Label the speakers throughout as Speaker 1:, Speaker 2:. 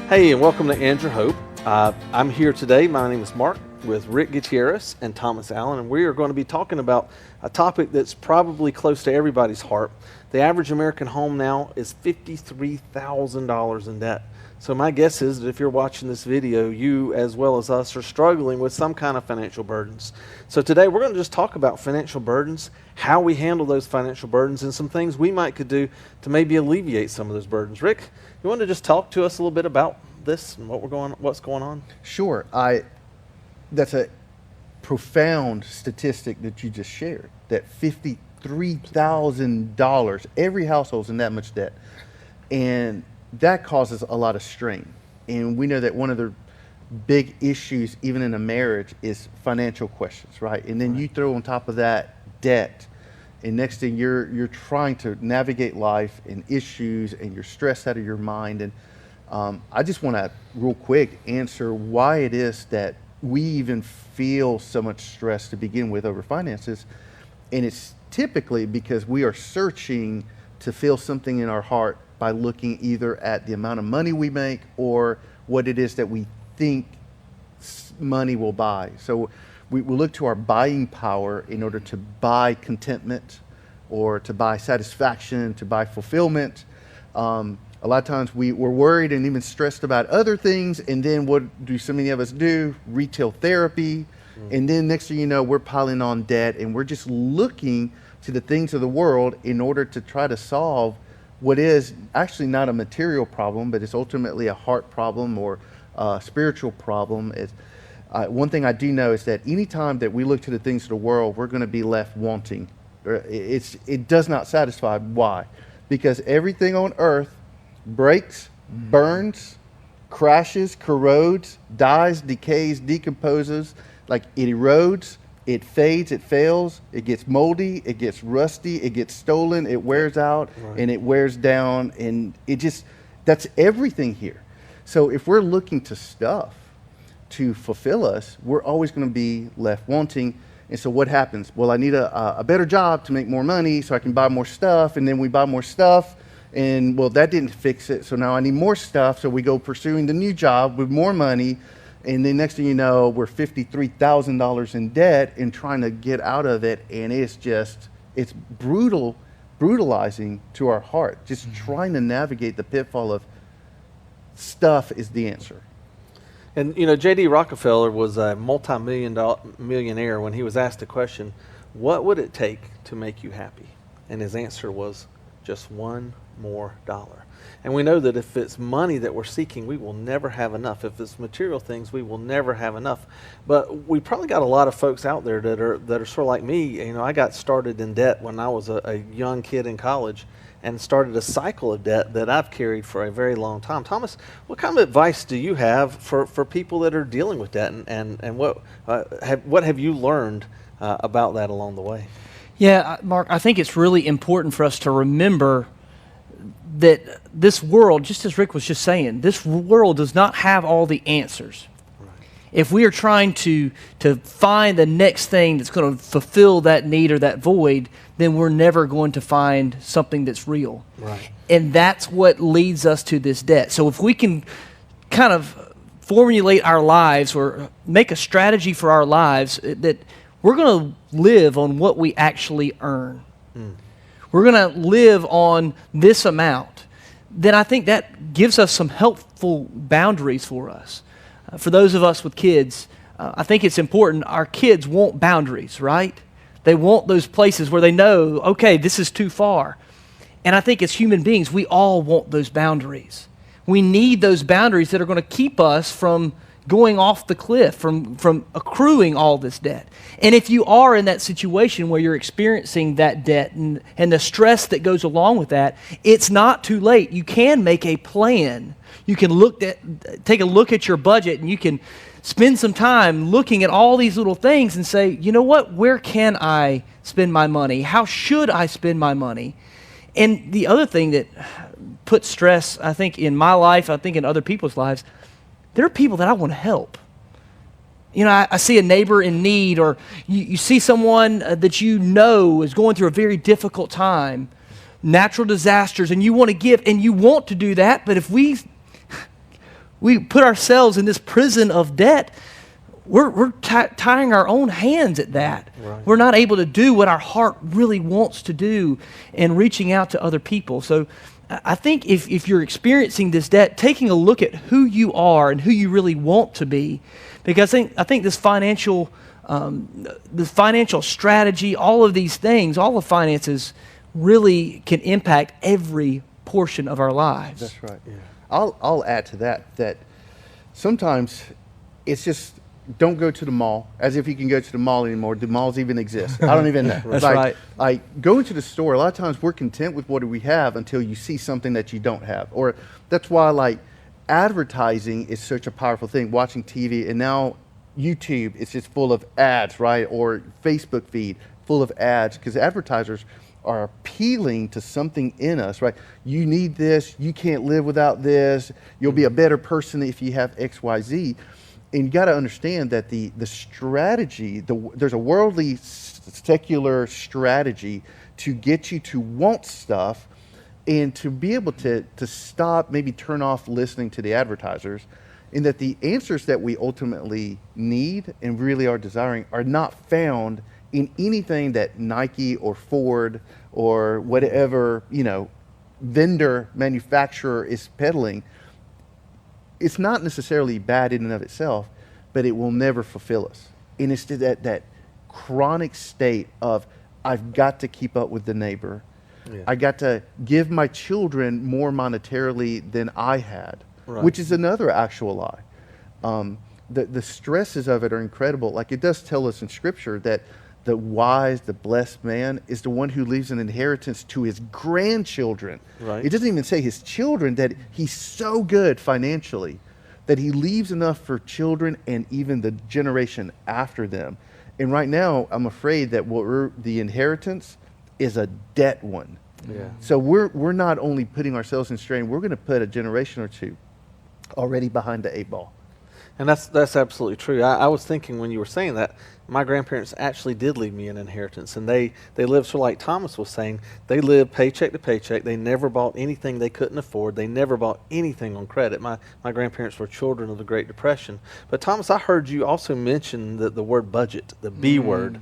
Speaker 1: Hey, and welcome to Angier Hope. I'm here today. My name is Mark with Rick Gutierrez and Thomas Allen, and we are going to be talking about a topic that's probably close to everybody's heart. The average American home now is $53,000 in debt. So my guess is that if you're watching this video, you as well as us are struggling with some kind of financial burdens. So today we're going to just talk about financial burdens, how we handle those financial burdens, and some things we might could do to maybe alleviate some of those burdens. Rick, you want to just talk to us a little bit about this and what's going on?
Speaker 2: Sure. That's a profound statistic that you just shared, that $53,000, every household's in that much debt. And that causes a lot of strain. And we know that one of the big issues, even in a marriage, is financial questions, right? And then you throw on top of that debt, and next thing you're trying to navigate life and issues, and you're stressed out of your mind. And I just want to real quick answer why it is that we even feel so much stress to begin with over finances. And it's typically because we are searching to feel something in our heart by looking either at the amount of money we make or what it is that we think money will buy. So we look to our buying power in order to buy contentment or to buy satisfaction, to buy fulfillment. A lot of times we're worried and even stressed about other things, and then what do so many of us do? Retail therapy, and then next thing you know, we're piling on debt, and we're just looking to the things of the world in order to try to solve what is actually not a material problem, but it's ultimately a heart problem or a spiritual problem. One thing I do know is that anytime that we look to the things of the world, we're going to be left wanting. It does not satisfy. Why? Because everything on earth breaks, burns, crashes, corrodes, dies, decays, decomposes, like it erodes, it fades, it fails, it gets moldy, it gets rusty, it gets stolen, it wears out, and it wears down, and that's everything here. So if we're looking to stuff to fulfill us, we're always going to be left wanting. And so what happens? Well, I need a better job to make more money so I can buy more stuff, and then we buy more stuff, and well, that didn't fix it, so now I need more stuff, so we go pursuing the new job with more money, and then next thing you know, we're $53,000 in debt and trying to get out of it, and it's brutalizing to our heart, just trying to navigate the pitfall of stuff is the answer.
Speaker 1: And you know, J.D. Rockefeller was a millionaire when he was asked the question, what would it take to make you happy? And his answer was just one more dollar. And we know that if it's money that we're seeking, we will never have enough. If it's material things, we will never have enough. But we probably got a lot of folks out there that are sort of like me. You know, I got started in debt when I was a young kid in college and started a cycle of debt that I've carried for a very long time. Thomas, what kind of advice do you have for people that are dealing with debt, and what have you learned about that along the way?
Speaker 3: Yeah, Mark, I think it's really important for us to remember that this world, just as Rick was just saying, this world does not have all the answers. Right. If we are trying to find the next thing that's going to fulfill that need or that void, then we're never going to find something that's real. Right. And that's what leads us to this debt. So if we can kind of formulate our lives or make a strategy for our lives that we're going to live on what we actually earn. We're going to live on this amount. Then I think that gives us some helpful boundaries for us. For those of us with kids, I think it's important. Our kids want boundaries, right? They want those places where they know, okay, this is too far. And I think as human beings, we all want those boundaries. We need those boundaries that are going to keep us from going off the cliff, from accruing all this debt. And if you are in that situation where you're experiencing that debt and the stress that goes along with that, it's not too late. You can make a plan. You can take a look at your budget, and you can spend some time looking at all these little things and say, you know what, where can I spend my money? How should I spend my money? And the other thing that puts stress, I think, in my life, I think in other people's lives, there are people that I want to help. You know, I see a neighbor in need, or you see someone that you know is going through a very difficult time, natural disasters, and you want to give, and you want to do that, but if we we put ourselves in this prison of debt, we're tying our own hands at that.
Speaker 1: Right.
Speaker 3: We're not able to do what our heart really wants to do in reaching out to other people. So I think if you're experiencing this debt, taking a look at who you are and who you really want to be, because I think this financial strategy, all of these things, all of finances really can impact every portion of our lives.
Speaker 2: That's right.
Speaker 1: Yeah.
Speaker 2: I'll add to that sometimes it's just don't go to the mall, as if you can go to the mall anymore. Do malls even exist? I don't even know.
Speaker 3: That's right.
Speaker 2: Like going to the store, a lot of times we're content with what we have until you see something that you don't have. Or that's why like advertising is such a powerful thing. Watching TV, and now YouTube is just full of ads, right? Or Facebook feed full of ads, because advertisers are appealing to something in us, right? You need this, you can't live without this, you'll be a better person if you have X, Y, Z. And you got to understand that the strategy, there's a worldly secular strategy to get you to want stuff and to be able to stop, maybe turn off listening to the advertisers, and that the answers that we ultimately need and really are desiring are not found in anything that Nike or Ford or whatever, vendor manufacturer is peddling. It's not necessarily bad in and of itself, but it will never fulfill us. And it's that chronic state of, I've got to keep up with the neighbor.
Speaker 1: Yeah.
Speaker 2: I got to give my children more monetarily than I had,
Speaker 1: Right.
Speaker 2: which is another actual lie. The stresses of it are incredible. Like it does tell us in Scripture that the wise, the blessed man is the one who leaves an inheritance to his grandchildren.
Speaker 1: Right.
Speaker 2: It doesn't even say his children, that he's so good financially that he leaves enough for children and even the generation after them. And right now, I'm afraid that the inheritance is a debt one.
Speaker 1: Yeah.
Speaker 2: So we're not only putting ourselves in strain, we're going to put a generation or two already behind the 8 ball.
Speaker 1: And that's absolutely true. I was thinking when you were saying that, my grandparents actually did leave me an inheritance, and they lived, so like Thomas was saying, they lived paycheck to paycheck. They never bought anything they couldn't afford. They never bought anything on credit. My grandparents were children of the Great Depression. But Thomas, I heard you also mention the word budget, the B word.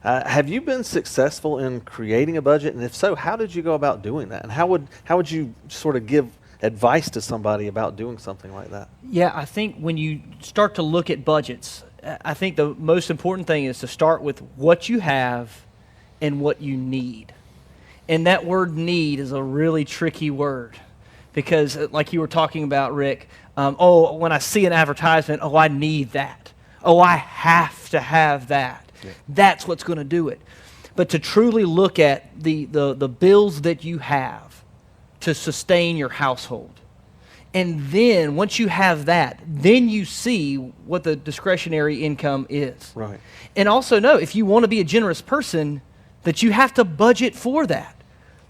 Speaker 1: Have you been successful in creating a budget? And if so, how did you go about doing that? And how would you sort of give advice to somebody about doing something like that?
Speaker 3: Yeah, I think when you start to look at budgets, I think the most important thing is to start with what you have and what you need. And that word need is a really tricky word because like you were talking about, Rick, when I see an advertisement, I need that. I have to have that. Yeah. That's what's going to do it. But to truly look at the bills that you have to sustain your household. And then once you have that, then you see what the discretionary income is.
Speaker 1: Right.
Speaker 3: And also know, if you want to be a generous person, that you have to budget for that.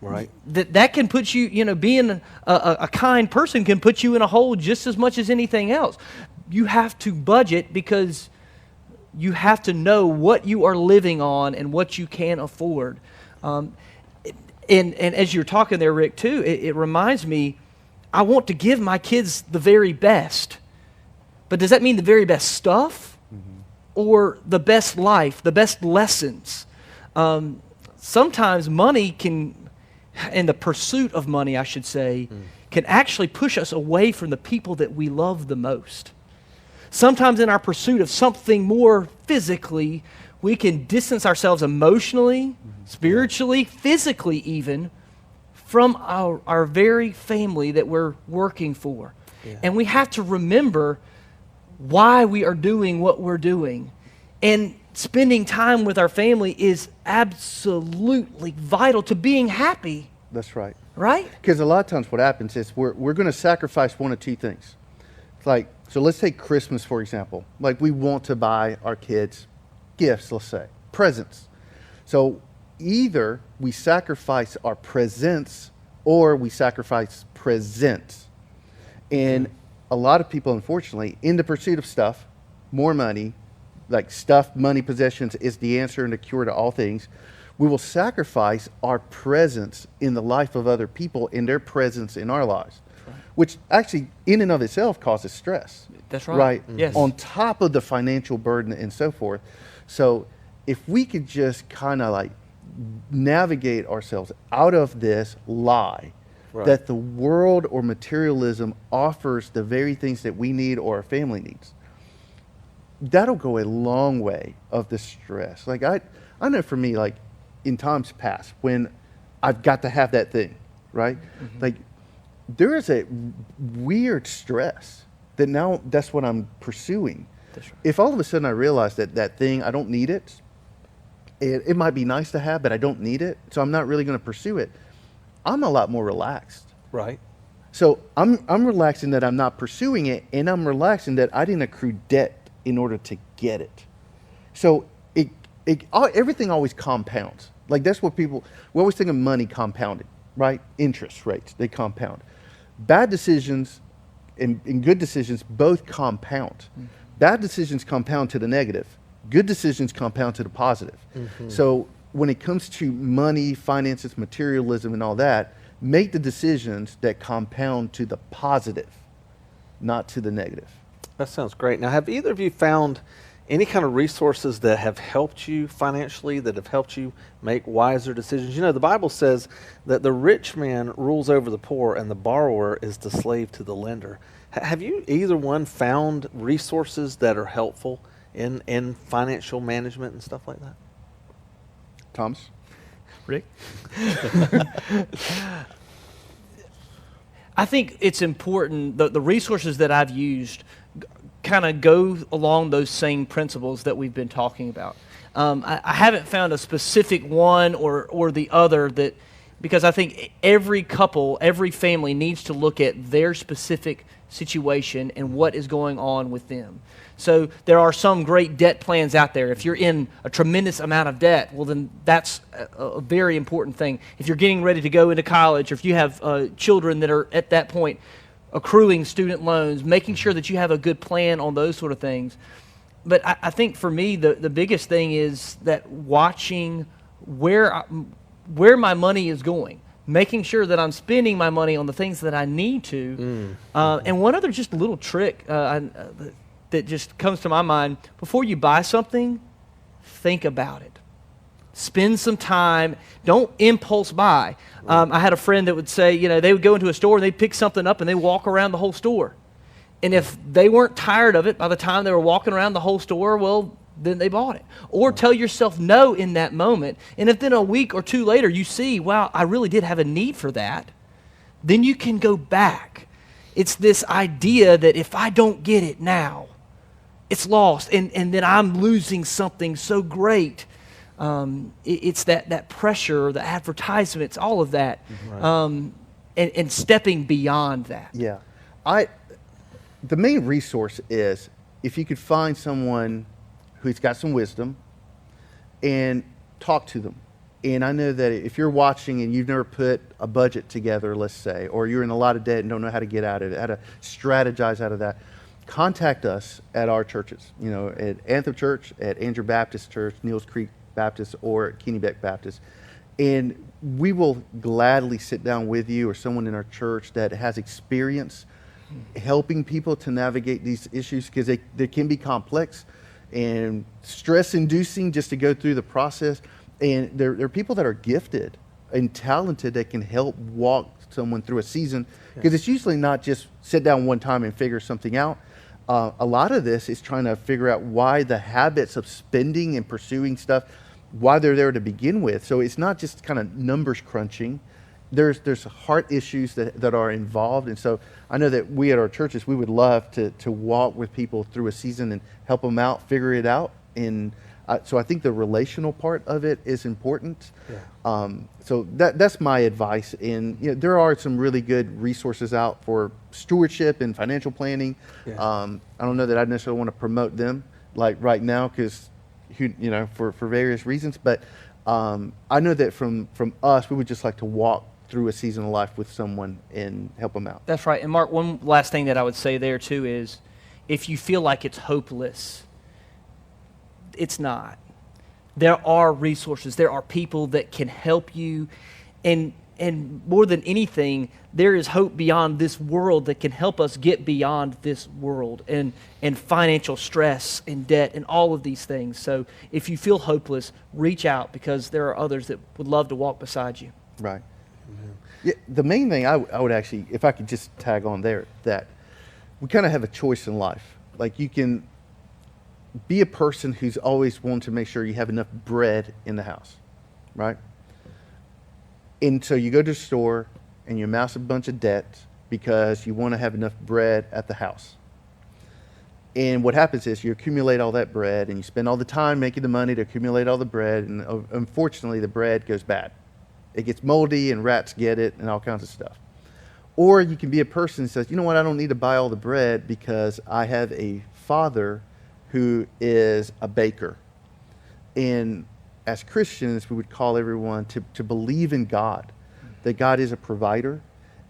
Speaker 1: Right.
Speaker 3: That can put you, being a kind person can put you in a hole just as much as anything else. You have to budget because you have to know what you are living on and what you can afford. And as you're talking there, Rick, too, it reminds me, I want to give my kids the very best. But does that mean the very best stuff? Mm-hmm. Or the best life, the best lessons? Sometimes money and the pursuit of money, I should say, can actually push us away from the people that we love the most. Sometimes in our pursuit of something more physically, we can distance ourselves emotionally, spiritually, physically even, from our very family that we're working for. Yeah. And we have to remember why we are doing what we're doing. And spending time with our family is absolutely vital to being happy.
Speaker 2: That's right.
Speaker 3: Right?
Speaker 2: Because a lot of times what happens is we're going to sacrifice one of two things. It's like, so let's take Christmas, for example. Like we want to buy our kids gifts, let's say, presents. So either we sacrifice our presents or we sacrifice presents. And a lot of people, unfortunately, in the pursuit of stuff, more money, like stuff, money, possessions is the answer and the cure to all things. We will sacrifice our presence in the life of other people and their presence in our lives. Right. which actually in and of itself causes stress.
Speaker 3: That's right.
Speaker 2: Right?
Speaker 3: Yes.
Speaker 2: On top of the financial burden and so forth. So if we could just kind of like navigate ourselves out of this lie
Speaker 1: Right.
Speaker 2: that the world or materialism offers the very things that we need or our family needs, that'll go a long way of the stress. Like I know for me, like in times past when I've got to have that thing, right? Like there is a weird stress that now that's what I'm pursuing.
Speaker 3: That's right.
Speaker 2: If all of a sudden I realize that that thing, I don't need it, it might be nice to have, but I don't need it, so I'm not really going to pursue it, I'm a lot more relaxed.
Speaker 1: Right.
Speaker 2: So I'm relaxing that I'm not pursuing it, and I'm relaxing that I didn't accrue debt in order to get it. So everything always compounds. Like that's what we always think of money compounding, right? Interest rates, they compound. Bad decisions and good decisions both compound. Bad decisions compound to the negative. Good decisions compound to the positive. So when it comes to money, finances, materialism, and all that, make the decisions that compound to the positive, not to the negative.
Speaker 1: That sounds great. Now, have either of you found any kind of resources that have helped you financially, that have helped you make wiser decisions? You know, the Bible says that the rich man rules over the poor and the borrower is the slave to the lender. Have you either one found resources that are helpful in financial management and stuff like that?
Speaker 2: Thomas?
Speaker 3: Rick? I think it's important, the resources that I've used kind of go along those same principles that we've been talking about. I haven't found a specific one or the other that, because I think every couple, every family needs to look at their specific situation and what is going on with them. So there are some great debt plans out there. If you're in a tremendous amount of debt, well then that's a very important thing. If you're getting ready to go into college, or if you have children that are at that point accruing student loans, making sure that you have a good plan on those sort of things. But I think for me, the biggest thing is that watching where my money is going, making sure that I'm spending my money on the things that I need to. And one other just little trick that just comes to my mind, before you buy something, think about it. Spend some time. Don't impulse buy. I had a friend that would say, they would go into a store and they'd pick something up and they'd walk around the whole store. And if they weren't tired of it by the time they were walking around the whole store, well, then they bought it. Or tell yourself no in that moment. And if then a week or two later you see, wow, I really did have a need for that, then you can go back. It's this idea that if I don't get it now, it's lost, and then I'm losing something so great. It's that pressure, the advertisements, all of that,
Speaker 1: Right.
Speaker 3: And stepping beyond that.
Speaker 2: Yeah. The main resource is if you could find someone who's got some wisdom and talk to them. And I know that if you're watching and you've never put a budget together, let's say, or you're in a lot of debt and don't know how to get out of it, how to strategize out of that, contact us at our churches, at Anthem Church, at Angier Baptist Church, Neels Creek Baptist, or at Kennebec Baptist. And we will gladly sit down with you or someone in our church that has experience helping people to navigate these issues, because they can be complex and stress-inducing just to go through the process. And there are people that are gifted and talented that can help walk someone through a season, because it's usually not just sit down one time and figure something out. A lot of this is trying to figure out why the habits of spending and pursuing stuff, why they're there to begin with. So it's not just kind of numbers crunching. There's heart issues that are involved. And so I know that we at our churches, we would love to walk with people through a season and help them out, figure it out. And so I think the relational part of it is important.
Speaker 1: Yeah.
Speaker 2: So that's my advice. And there are some really good resources out for stewardship and financial planning.
Speaker 1: Yeah.
Speaker 2: I don't know that I necessarily want to promote them like right now, because for various reasons. But I know that from us, we would just like to walk through a season of life with someone and help them out.
Speaker 3: That's right. And Mark, one last thing that I would say there too is, if you feel like it's hopeless, it's not. There are resources. There are people that can help you. And And more than anything, there is hope beyond this world that can help us get beyond this world and financial stress and debt and all of these things. So if you feel hopeless, reach out, because there are others that would love to walk beside you.
Speaker 2: Right. Yeah, the main thing I would actually, if I could just tag on there, that we kind of have a choice in life. Like, you can be a person who's always wanting to make sure you have enough bread in the house, right? And so you go to the store and you amass a bunch of debt because you want to have enough bread at the house. And what happens is you accumulate all that bread and you spend all the time making the money to accumulate all the bread, and unfortunately the bread goes bad. It gets moldy and rats get it and all kinds of stuff. Or you can be a person who says, you know what, I don't need to buy all the bread because I have a father who is a baker. And as Christians, we would call everyone to believe in God, that God is a provider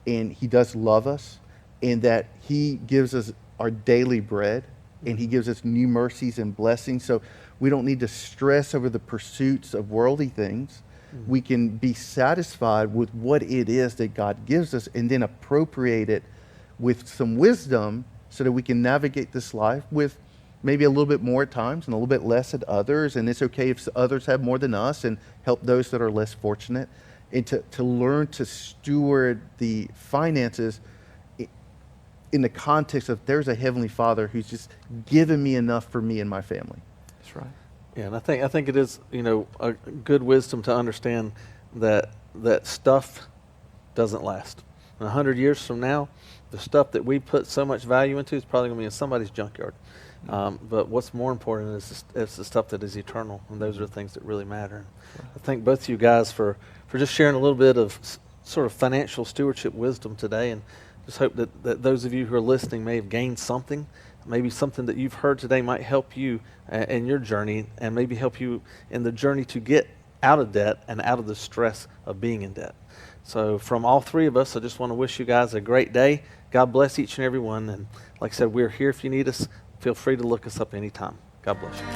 Speaker 2: and he does love us, and that he gives us our daily bread and he gives us new mercies and blessings. So we don't need to stress over the pursuits of worldly things. We can be satisfied with what it is that God gives us, and then appropriate it with some wisdom so that we can navigate this life with maybe a little bit more at times and a little bit less at others. And it's okay if others have more than us, and help those that are less fortunate. And to learn to steward the finances in the context of there's a Heavenly Father who's just given me enough for me and my family.
Speaker 3: That's right.
Speaker 1: Yeah, and I think it is, a good wisdom to understand that stuff doesn't last. 100 years from now, the stuff that we put so much value into is probably going to be in somebody's junkyard. But what's more important is the stuff that is eternal, and those are the things that really matter. I thank both of you guys for just sharing a little bit of sort of financial stewardship wisdom today, and just hope that those of you who are listening may have gained something. Maybe something that you've heard today might help you in your journey, and maybe help you in the journey to get out of debt and out of the stress of being in debt. So from all three of us, I just want to wish you guys a great day. God bless each and every one. And like I said, we're here if you need us. Feel free to look us up anytime. God bless you.